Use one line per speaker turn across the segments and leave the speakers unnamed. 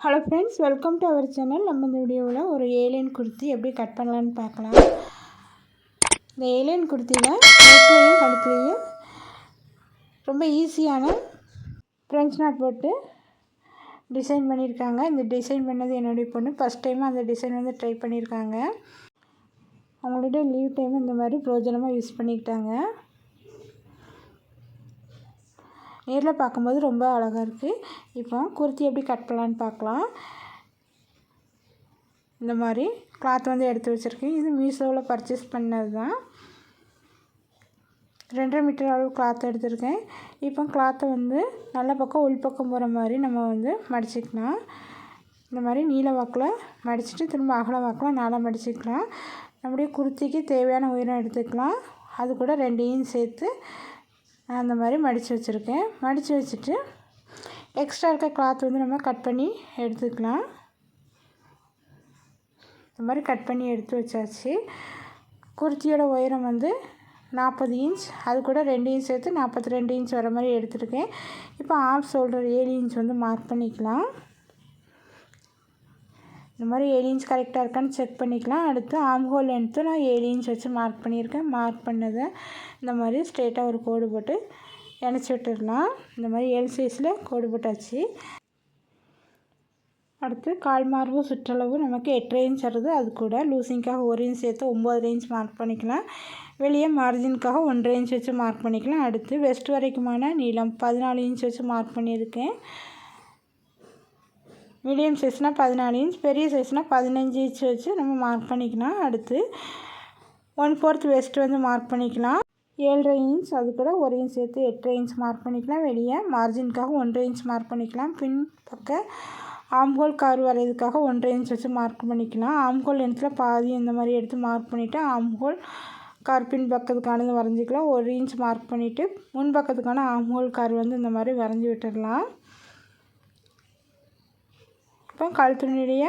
Hello friends, welcome to our channel. நம்ம இந்த வீடியோவில் ஒரு ஏலியன் குர்த்தி எப்படி கட் பண்ணலான்னு பார்க்கலாம். இந்த ஏலியன் குர்த்தியில் நெக்லையும் கழுத்துலையும் ரொம்ப ஈஸியான ஃப்ரெஞ்ச் நாட் போட்டு டிசைன் பண்ணியிருக்காங்க. இந்த டிசைன் பண்ணது என்னுடைய பொண்ணு ஃபஸ்ட் டைம் அந்த டிசைன் வந்து ட்ரை பண்ணியிருக்காங்க. அவங்களோட லீவ் டைம் இந்த மாதிரி பிரோஜனமாக யூஸ் பண்ணிக்கிட்டாங்க. நேரில் பார்க்கும்போது ரொம்ப அழகாக இருக்குது. இப்போ குர்த்தி எப்படி கட் பண்ணலான்னு பார்க்கலாம். இந்த மாதிரி கிளாத் வந்து எடுத்து வச்சுருக்கேன். இது மீஷோவில் பர்ச்சேஸ் பண்ணது தான். 2.5 மீட்டர் அளவு கிளாத் எடுத்திருக்கேன். இப்போ கிளாத்தை வந்து நல்ல பக்கம் உள்பக்கம் போகிற மாதிரி நம்ம வந்து மடிச்சிக்கலாம். இந்த மாதிரி நீல வாக்கில் மடிச்சுட்டு திரும்ப அகல வாக்கில் நாளாக மடிச்சிக்கலாம். நம்முடைய குர்த்திக்கு தேவையான உயரம் எடுத்துக்கலாம். அது கூட 2 இன்ச் சேர்த்து அந்த மாதிரி மடித்து வச்சுருக்கேன். மடித்து வச்சுட்டு எக்ஸ்ட்ரா இருக்க கிளாத் வந்து நம்ம கட் பண்ணி எடுத்துக்கலாம். இந்த மாதிரி கட் பண்ணி எடுத்து வச்சாச்சு. குர்த்தியோட உயரம் வந்து 40 இன்ச், அது கூட 2 இன்ச் சேர்த்து 42 இன்ச் வர மாதிரி எடுத்துருக்கேன். இப்போ ஆஃப் ஷோல்டர் 7 இன்ச் வந்து மார்க் பண்ணிக்கலாம். இந்த மாதிரி 7 இன்ச் கரெக்டாக இருக்கான்னு செக் பண்ணிக்கலாம். அடுத்து ஆம் ஹோல் லென்த்து நான் 7 இன்ச் வச்சு மார்க் பண்ணியிருக்கேன். மார்க் பண்ணதை இந்த மாதிரி ஸ்ட்ரெயிட்டாக ஒரு கோடு போட்டு இணைச்சி விட்டுடலாம். இந்த மாதிரி எல் சைஸில் கோடு போட்டாச்சு. அடுத்து கால் மார்பு சுற்றளவு நமக்கு 8.5 இன்ச் வருது. அது கூட லூசிங்காக 1 இன்ச் சேர்த்து 9.5 இன்ச் மார்க் பண்ணிக்கலாம். வெளியே மார்ஜினுக்காக 1.5 இன்ச் வச்சு மார்க் பண்ணிக்கலாம். அடுத்து வெஸ்ட் வரைக்குமான நீளம் 14 இன்ச் வச்சு மார்க் பண்ணியிருக்கேன். மீடியம் சைஸ்னால் 14 இன்ச், பெரிய சைஸ்னால் 15 இன்ச் வச்சு நம்ம மார்க் பண்ணிக்கலாம். அடுத்து 1/4 வெஸ்ட் வந்து மார்க் பண்ணிக்கலாம். 7.5 இன்ச், அது கூட 1 இன்ச் சேர்த்து 8.5 இன்ச் மார்க் பண்ணிக்கலாம். வெளியே மார்ஜினுக்காக 1.5 இன்ச் மார்க் பண்ணிக்கலாம். பின் பக்க ஆம்ஹோல் கர்வ் வரைகிறதுக்காக 1.5 இன்ச் வச்சு மார்க் பண்ணிக்கலாம். ஆம்ஹோல் லென்த்தில் பாதி இந்த மாதிரி எடுத்து மார்க் பண்ணிவிட்டு ஆம்ஹோல் கர்வ் பின் பக்கத்துக்கானது வரைஞ்சிக்கலாம். 1 இன்ச் மார்க் பண்ணிவிட்டு முன் பக்கத்துக்கான ஆம்ஹோல் கர்வ் வந்து இந்த மாதிரி வரைஞ்சி விட்டுடலாம். இப்போ கழுத்துனுடைய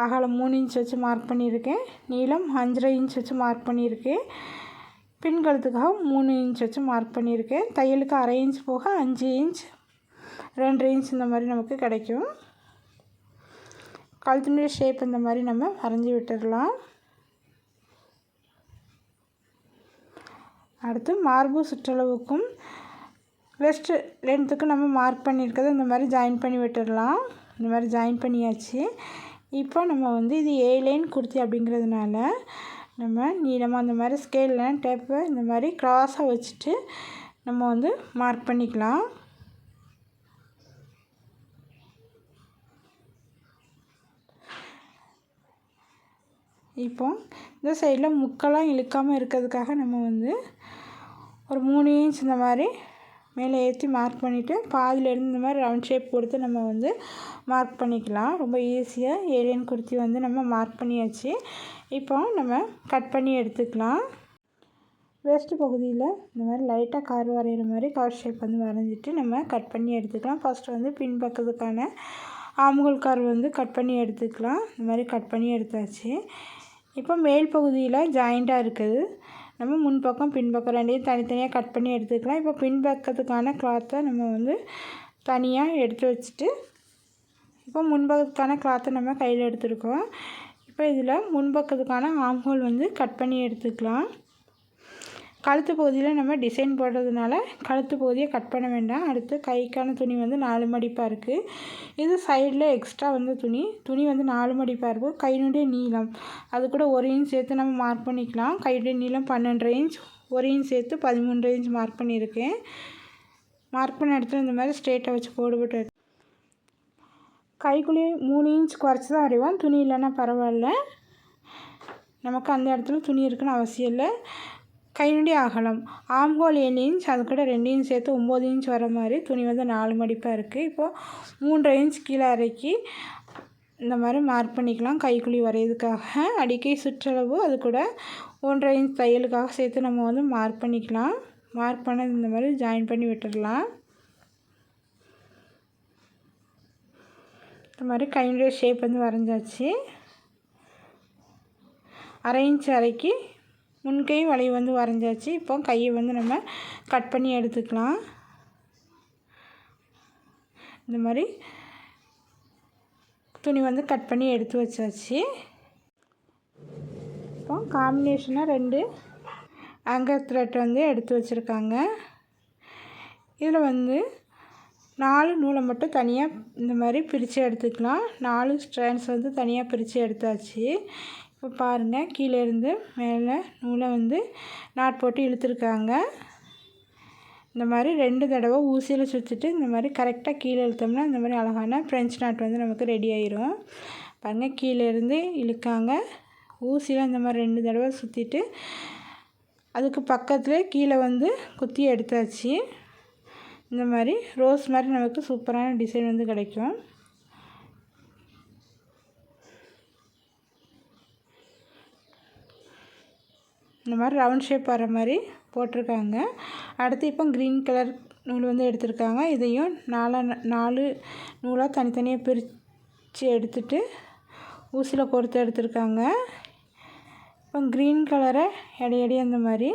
அகலம் 3 இன்ச் வச்சு மார்க் பண்ணியிருக்கேன். நீளம் 5.5 இன்ச் வச்சு மார்க் பண்ணியிருக்கேன். பின் கழுத்துக்காக 3 இன்ச் வச்சு மார்க் பண்ணியிருக்கேன். தையலுக்கு 1/2 இன்ச் போக 5 இன்ச் 2.5 இன்ச் இந்த மாதிரி நமக்கு கிடைக்கும். கழுத்துனுடைய ஷேப் இந்த மாதிரி நம்ம வரைஞ்சி விட்டுடலாம். அடுத்து மார்பு சுற்றளவுக்கும் வெஸ்ட் லென்த்துக்கும் நம்ம மார்க் பண்ணியிருக்கிறத இந்த மாதிரி ஜாயின் பண்ணி விட்டுடலாம். இந்த மாதிரி ஜாயின் பண்ணியாச்சு. இப்போ நம்ம வந்து இது ஏலைன் குர்த்தி அப்படிங்கிறதுனால நம்ம நீளமாக அந்த மாதிரி ஸ்கேலில் டேப்பை இந்த மாதிரி க்ராஸாக வச்சுட்டு நம்ம வந்து மார்க் பண்ணிக்கலாம். இப்போ இந்த சைடில் முக்கெல்லாம் இழுக்காமல் இருக்கிறதுக்காக நம்ம வந்து ஒரு 3 இன்ச் இந்த மாதிரி மேலே ஏற்றி மார்க் பண்ணிவிட்டு பாதியிலேருந்து இந்த மாதிரி ரவுண்ட் ஷேப் கொடுத்து நம்ம வந்து மார்க் பண்ணிக்கலாம். ரொம்ப ஈஸியாக ஏலியன் குர்த்தி வந்து நம்ம மார்க் பண்ணியாச்சு. இப்போ நம்ம கட் பண்ணி எடுத்துக்கலாம். வேஸ்ட்டு பகுதியில் இந்த மாதிரி லைட்டாக கர்வ் வரைகிற மாதிரி கர்வ் ஷேப் வந்து வரைஞ்சிட்டு நம்ம கட் பண்ணி எடுத்துக்கலாம். ஃபஸ்ட்டு வந்து பின் பக்கத்துக்கான ஆம்ஹோல் கர்வ் வந்து கட் பண்ணி எடுத்துக்கலாம். இந்த மாதிரி கட் பண்ணி எடுத்தாச்சு. இப்போ மேல் பகுதியில் ஜாயிண்ட்டாக இருக்குது. நம்ம முன்பக்கம் பின்பக்கம் ரெண்டையும் தனித்தனியாக கட் பண்ணி எடுத்துக்கலாம். இப்போ பின்பக்கத்துக்கான கிளாத்தை நம்ம வந்து தனியாக எடுத்து வச்சுட்டு இப்போ முன்பக்கத்துக்கான கிளாத்தை நம்ம கையில் எடுத்துருக்கோம். இப்போ இதில் முன்பக்கத்துக்கான ஆம்ஹோல் வந்து கட் பண்ணி எடுத்துக்கலாம். கழுத்து பகுதியில் நம்ம டிசைன் போடுறதுனால கழுத்து பகுதியை கட் பண்ண வேண்டாம். அடுத்து கைக்கான துணி வந்து 4 மடிப்பாக இருக்குது. இது சைடில் எக்ஸ்ட்ரா வந்து துணி வந்து 4 மடிப்பாக இருக்கும். கையினுடைய நீளம் அது கூட 1 இன்ச் சேர்த்து நம்ம மார்க் பண்ணிக்கலாம். கையுடைய நீளம் 12.5 இன்ச், 1 இன்ச் சேர்த்து 13.5 இன்ச் மார்க் பண்ணியிருக்கேன். மார்க் பண்ண இடத்துல இந்த மாதிரி ஸ்ட்ரெயிட்டாக வச்சு கோடு போட்டு கைக்குள்ளே 3 இன்ச் குறைச்சி தான் வரைவோம். துணி இல்லைன்னா பரவாயில்ல, நமக்கு அந்த இடத்துல துணி இருக்குன்னு அவசியம் இல்லை. கையினுடைய அகலம் ஆம்ஹோல் 7 இன்ச், அது கூட 2 இன்ச் சேர்த்து 9 இன்ச் வர மாதிரி துணி வந்து 4 மடிப்பாக இருக்குது. இப்போது 3.5 இன்ச் கீழே இறக்கி இந்த மாதிரி மார்க் பண்ணிக்கலாம். கைக்குழி வரைகிறதுக்காக அடிக்கை சுற்றளவு அது கூட 1.5 இன்ச் தையலுக்காக சேர்த்து நம்ம வந்து மார்க் பண்ணிக்கலாம். மார்க் பண்ணது இந்த மாதிரி ஜாயின் பண்ணி விட்டுடலாம். இந்த மாதிரி கையினுடைய ஷேப் வந்து வரைஞ்சாச்சு. 1/2 இன்ச் அரைக்கி முன்கை வளைவு வந்து வரைஞ்சாச்சு. இப்போ கையை வந்து நம்ம கட் பண்ணி எடுத்துக்கலாம். இந்த மாதிரி துணி வந்து கட் பண்ணி எடுத்து வச்சாச்சு. இப்போ காம்பினேஷனாக 2 ஆங்கர் த்ரெட் வந்து எடுத்து வச்சுருக்காங்க. இதில் வந்து 4 நூலை மட்டும் தனியாக இந்த மாதிரி பிரித்து எடுத்துக்கலாம். 4 ஸ்ட்ராண்ட்ஸ் வந்து தனியாக பிரித்து எடுத்தாச்சு. இப்போ பாருங்கள், கீழேருந்து மேலே நூலை வந்து நாட் போட்டு இழுத்துருக்காங்க. இந்த மாதிரி 2 தடவை ஊசியில் சுற்றிட்டு இந்த மாதிரி கரெக்டாக கீழே இழுத்தோம்னா இந்த மாதிரி அழகான ஃப்ரெஞ்ச் நாட் வந்து நமக்கு ரெடி ஆயிரும். பாருங்கள், கீழேருந்து இழுக்காங்க. ஊசியில் இந்த மாதிரி 2 தடவை சுற்றிட்டு அதுக்கு பக்கத்தில் கீழே வந்து குத்தி எடுத்தாச்சு. இந்த மாதிரி ரோஸ் மாதிரி நமக்கு சூப்பரான டிசைன் வந்து கிடைக்கும். இந்த மாதிரி ரவுண்ட் ஷேப் வர மாதிரி போட்டிருக்காங்க. அடுத்து இப்போ க்ரீன் கலர் நூல் வந்து எடுத்திருக்காங்க. இதையும் 4 நூலாக தனித்தனியாக பிரித்து எடுத்துட்டு ஊசியில் கோர்த்து எடுத்திருக்காங்க. இப்போ க்ரீன் கலரை இடையடி அந்த மாதிரி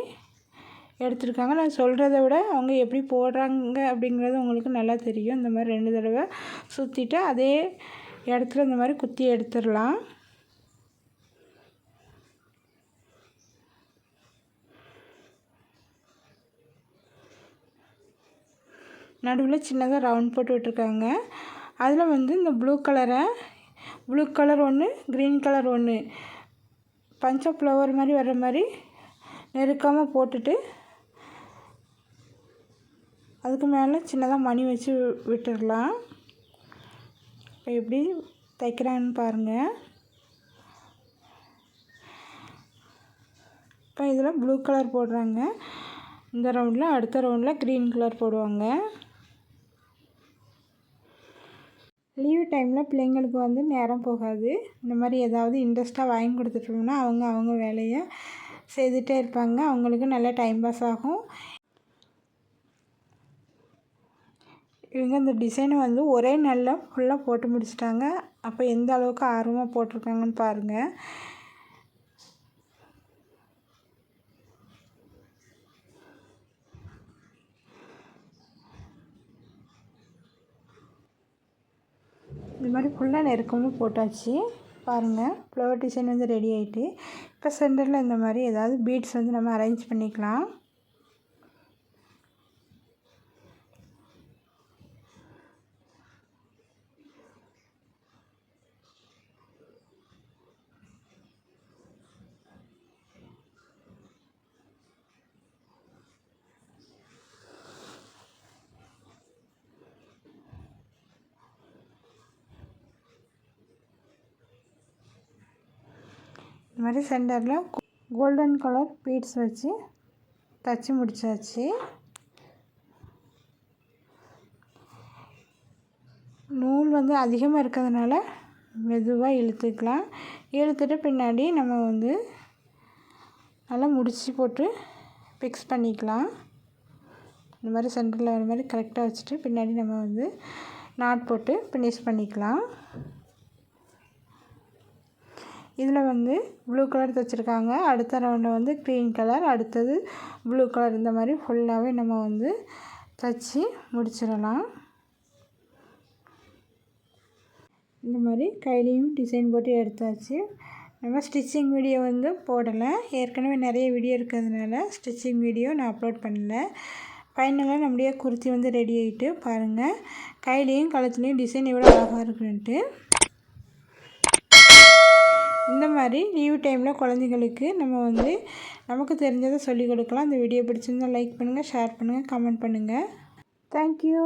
எடுத்துருக்காங்க. நான் சொல்கிறத விட அவங்க எப்படி போடுறாங்க அப்படிங்கிறது உங்களுக்கு நல்லா தெரியும். இந்த மாதிரி 2 தடவை சுற்றிட்டு அதே இடத்துல இந்த மாதிரி குத்தி எடுத்துடலாம். நடுவில் சின்னதாக ரவுண்ட் போட்டு விட்டுருக்காங்க. அதில் வந்து இந்த ப்ளூ கலர் ஒன்று, க்ரீன் கலர் ஒன்று பஞ்ச ஃப்ளவர் மாதிரி வர்ற மாதிரி நெருக்கமாக போட்டுட்டு அதுக்கு மேலே சின்னதாக மணி வச்சு விட்டுடலாம். இப்போ எப்படி தைக்கிறான்னு பாருங்கள். இப்போ இதில் ப்ளூ கலர் போடுறாங்க. இந்த ரவுண்டில் அடுத்த ரவுண்டில் க்ரீன் கலர் போடுவாங்க. லீவு டைமில் பிள்ளைங்களுக்கு வந்து நேரம் போகாது. இந்த மாதிரி ஏதாவது இன்ட்ரெஸ்ட்டாக வாங்கி கொடுத்துட்டோம்னா அவங்க வேலையை செய்துகிட்டே இருப்பாங்க. அவங்களுக்கு நல்ல டைம் பாஸ் ஆகும். இவங்க இந்த டிசைனை வந்து ஒரே நாளில் ஃபுல்லாக போட்டு முடிச்சிட்டாங்க. அப்போ எந்த அளவுக்கு ஆர்வமாக போட்டிருக்காங்கன்னு பாருங்கள். இந்த மாதிரி ஃபுல்லாக நெருக்கமாக போட்டாச்சு. பாருங்கள், ஃப்ளவர் டிசைன் வந்து ரெடி ஆகிட்டு. இப்போ சென்டரில் இந்த மாதிரி ஏதாவது பீட்ஸ் வந்து நம்ம அரேஞ்ச் பண்ணிக்கலாம். இந்த மாதிரி சென்டரில் கோல்டன் கலர் பீட்ஸ் வச்சு தச்சு முடிச்சாச்சு. நூல் வந்து அதிகமாக இருக்கிறதுனால மெதுவாக இழுத்துக்கலாம். இழுத்துட்டு பின்னாடி நம்ம வந்து நல்லா முடிச்சு போட்டு ஃபிக்ஸ் பண்ணிக்கலாம். இந்த மாதிரி சென்டரில் வர மாதிரி கரெக்டாக வச்சுட்டு பின்னாடி நம்ம வந்து நாட் போட்டு ஃபினிஷ் பண்ணிக்கலாம். இதில் வந்து ப்ளூ கலர் தைச்சிருக்காங்க. அடுத்த ரவுண்டில் வந்து க்ரீன் கலர், அடுத்தது ப்ளூ கலர். இந்த மாதிரி ஃபுல்லாகவே நம்ம வந்து தைச்சி முடிச்சிடலாம். இந்த மாதிரி கையிலையும் டிசைன் போட்டு எடுத்தாச்சு. நம்ம ஸ்டிச்சிங் வீடியோ வந்து போடலை. ஏற்கனவே நிறைய வீடியோ இருக்கிறதுனால ஸ்டிச்சிங் வீடியோ நான் அப்லோட் பண்ணல. ஃபைனலாக நம்முடைய குர்த்தி வந்து ரெடி ஆகிட்டு பாருங்கள். கையிலையும் கழுத்துலேயும் டிசைன் எவ்வளோ அழகாக இருக்குன்ட்டு. இந்த மாதிரி லீவ் டைமில் குழந்தைங்களுக்கு நம்ம வந்து நமக்கு தெரிஞ்சதை சொல்லிக் கொடுக்கலாம். இந்த வீடியோ பிடிச்சிருந்தால் லைக் பண்ணுங்கள், ஷேர் பண்ணுங்கள், கமெண்ட் பண்ணுங்கள். தேங்க்யூ.